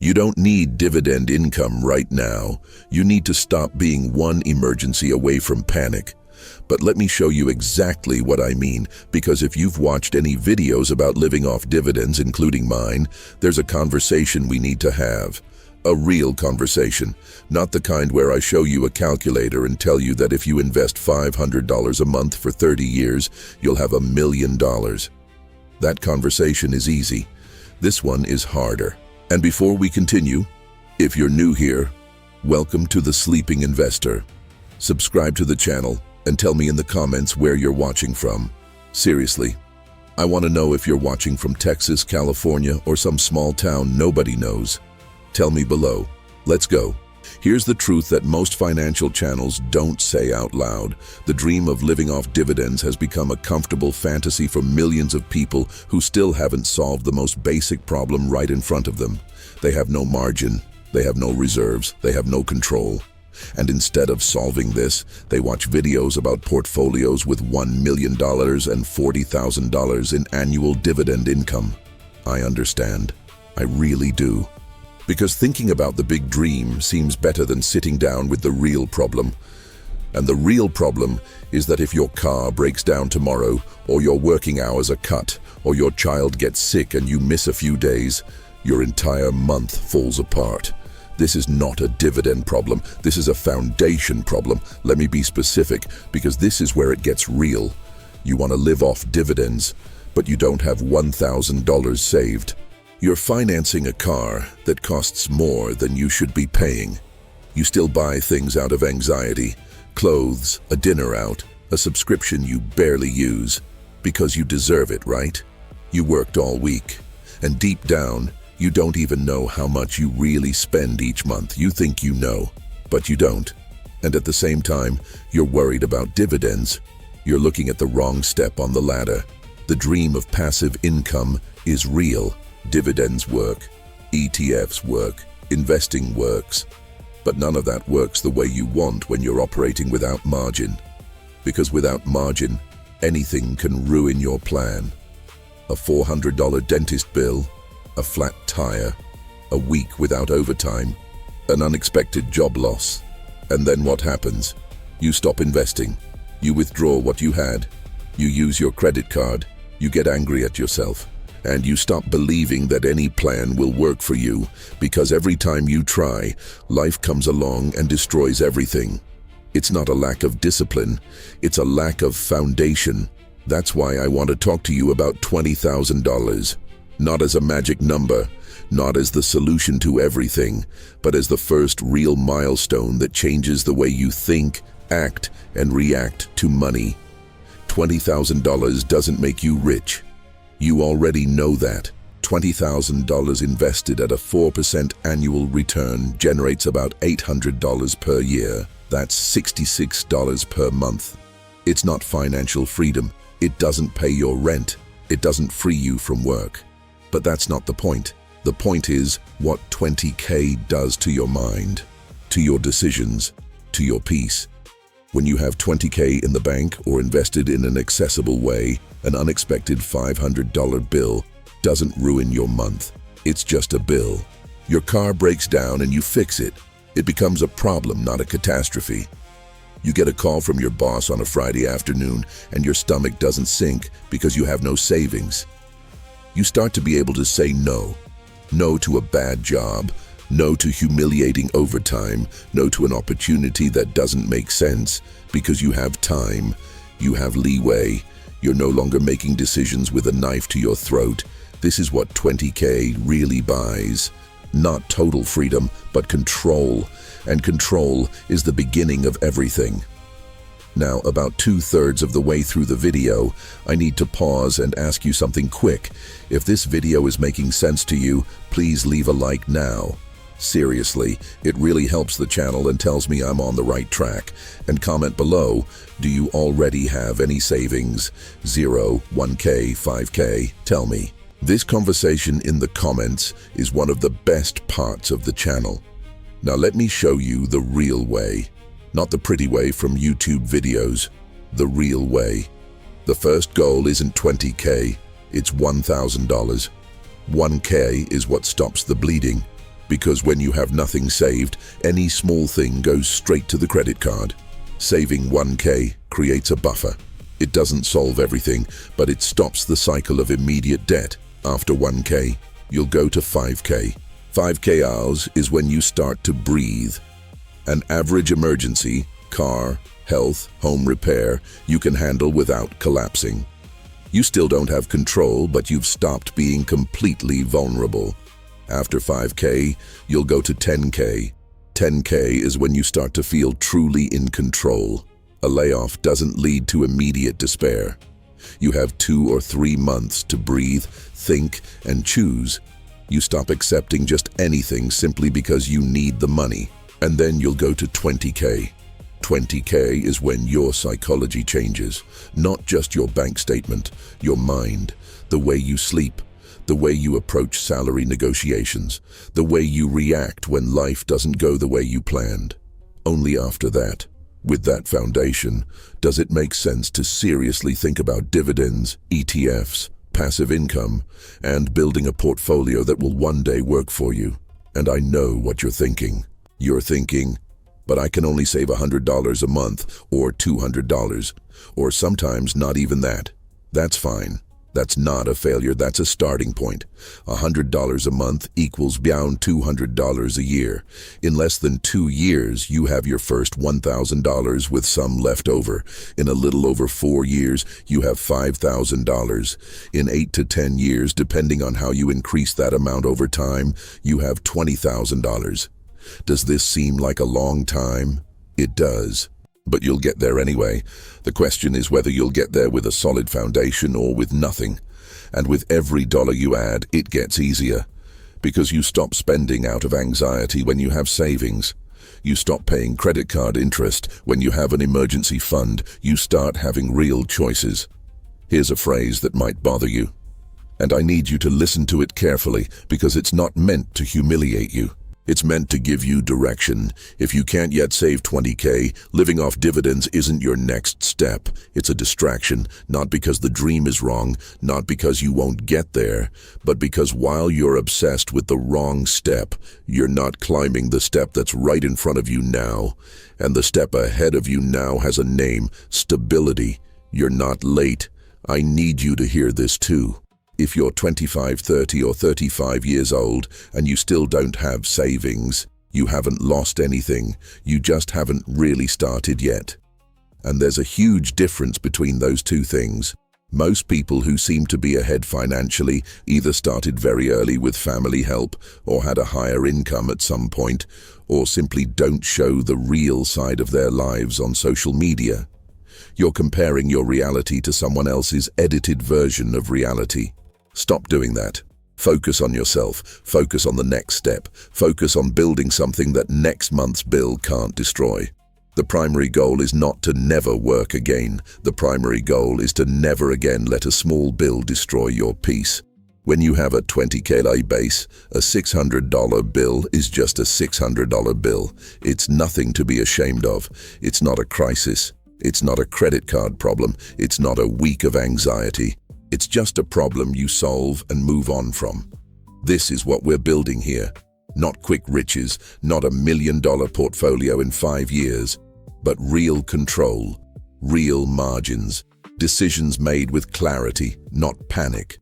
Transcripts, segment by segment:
You don't need dividend income right now. You need to stop being one emergency away from panic. But let me show you exactly what I mean, because if you've watched any videos about living off dividends, including mine, there's a conversation we need to have. A real conversation, not the kind where I show you a calculator and tell you that if you invest $500 a month for 30 years, you'll have $1 million. That conversation is easy. This one is harder. And before we continue, if you're new here, welcome to The Sleeping Investor. Subscribe to the channel and tell me in the comments where you're watching from. Seriously, I want to know if you're watching from Texas, California, or some small town nobody knows. Tell me below. Let's go. Here's the truth that most financial channels don't say out loud. The dream of living off dividends has become a comfortable fantasy for millions of people who still haven't solved the most basic problem right in front of them. They have no margin, they have no reserves, they have no control. And instead of solving this, they watch videos about portfolios with $1 million and $40,000 in annual dividend income. I understand. I really do. Because thinking about the big dream seems better than sitting down with the real problem. And the real problem is that if your car breaks down tomorrow, or your working hours are cut, or your child gets sick and you miss a few days, your entire month falls apart. This is not a dividend problem. This is a foundation problem. Let me be specific, because this is where it gets real. You want to live off dividends, but you don't have $1,000 saved. You're financing a car that costs more than you should be paying. You still buy things out of anxiety, clothes, a dinner out, a subscription you barely use, because you deserve it, right? You worked all week, and deep down, you don't even know how much you really spend each month. You think you know, but you don't. And at the same time, you're worried about dividends. You're looking at the wrong step on the ladder. The dream of passive income is real. Dividends work, ETFs work, investing works. But none of that works the way you want when you're operating without margin. Because without margin, anything can ruin your plan. A $400 dentist bill, a flat tire, a week without overtime, an unexpected job loss. And then what happens? You stop investing. You withdraw what you had. You use your credit card. You get angry at yourself. And you stop believing that any plan will work for you, because every time you try, life comes along and destroys everything. It's not a lack of discipline. It's a lack of foundation. That's why I want to talk to you about $20,000. Not as a magic number, not as the solution to everything, but as the first real milestone that changes the way you think, act, and react to money. $20,000 doesn't make you rich. You already know that. $20,000 invested at a 4% annual return generates about $800 per year. That's $66 per month. It's not financial freedom. It doesn't pay your rent. It doesn't free you from work. But that's not the point. The point is what $20K does to your mind, to your decisions, to your peace. When you have $20K in the bank or invested in an accessible way, an unexpected $500 bill doesn't ruin your month. It's just a bill. Your car breaks down and you fix it. It becomes a problem, not a catastrophe. You get a call from your boss on a Friday afternoon and your stomach doesn't sink because you have no savings. You start to be able to say no. No to a bad job. No to humiliating overtime. No to an opportunity that doesn't make sense, because you have time. You have leeway. You're no longer making decisions with a knife to your throat. This is what $20K really buys. Not total freedom, but control. And control is the beginning of everything. Now, about 2/3 of the way through the video, I need to pause and ask you something quick. If this video is making sense to you, please leave a like now. Seriously, it really helps the channel and tells me I'm on the right track. And comment below, do you already have any savings? 0, 1K, 5K? Tell me. This conversation in the comments is one of the best parts of the channel. Now let me show you the real way. Not the pretty way from YouTube videos. The real way. The first goal isn't $20K, it's $1,000. 1K is what stops the bleeding. Because when you have nothing saved, any small thing goes straight to the credit card. Saving 1K creates a buffer. It doesn't solve everything, but it stops the cycle of immediate debt. After 1K, you'll go to 5K. 5K hours is when you start to breathe. An average emergency, car, health, home repair, you can handle without collapsing. You still don't have control, but you've stopped being completely vulnerable. After 5K, you'll go to 10K. 10K is when you start to feel truly in control. A layoff doesn't lead to immediate despair. You have 2 or 3 months to breathe, think, and choose. You stop accepting just anything simply because you need the money. And then you'll go to 20K. 20K is when your psychology changes, not just your bank statement, your mind, the way you sleep, the way you approach salary negotiations, the way you react when life doesn't go the way you planned. Only after that, with that foundation, does it make sense to seriously think about dividends, ETFs, passive income, and building a portfolio that will one day work for you. And I know what you're thinking. You're thinking, but I can only save $100 a month or $200, or sometimes not even that. That's fine. That's not a failure, that's a starting point. $100 a month equals around $200 a year. In less than 2 years, you have your first $1,000 with some left over. In a little over 4 years, you have $5,000. In 8 to 10 years, depending on how you increase that amount over time, you have $20,000. Does this seem like a long time? It does. But you'll get there anyway. The question is whether you'll get there with a solid foundation or with nothing. And with every dollar you add, it gets easier. Because you stop spending out of anxiety when you have savings. You stop paying credit card interest when you have an emergency fund. You start having real choices. Here's a phrase that might bother you. And I need you to listen to it carefully because it's not meant to humiliate you. It's meant to give you direction. If you can't yet save 20K, living off dividends isn't your next step. It's a distraction, not because the dream is wrong, not because you won't get there, but because while you're obsessed with the wrong step, you're not climbing the step that's right in front of you now. And the step ahead of you now has a name, stability. You're not late. I need you to hear this too. If you're 25, 30, or 35 years old and you still don't have savings, you haven't lost anything, you just haven't really started yet. And there's a huge difference between those two things. Most people who seem to be ahead financially either started very early with family help or had a higher income at some point, or simply don't show the real side of their lives on social media. You're comparing your reality to someone else's edited version of reality. Stop doing that. Focus on yourself. Focus on the next step. Focus on building something that next month's bill can't destroy. The primary goal is not to never work again. The primary goal is to never again let a small bill destroy your peace. When you have a 20K base, a $600 bill is just a $600 bill. It's nothing to be ashamed of. It's not a crisis. It's not a credit card problem. It's not a week of anxiety. It's just a problem you solve and move on from. This is what we're building here. Not quick riches, not $1 million portfolio in 5 years, but real control, real margins, decisions made with clarity, not panic.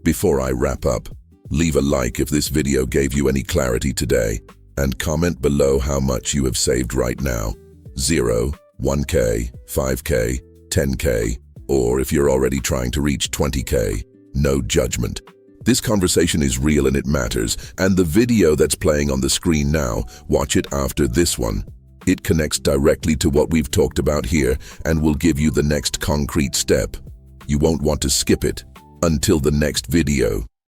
Before I wrap up, leave a like if this video gave you any clarity today, and comment below how much you have saved right now. 0, 1K, 5K, 10K, or if you're already trying to reach 20K, no judgment. This conversation is real and it matters, and the video that's playing on the screen now, watch it after this one. It connects directly to what we've talked about here and will give you the next concrete step. You won't want to skip it. Until the next video.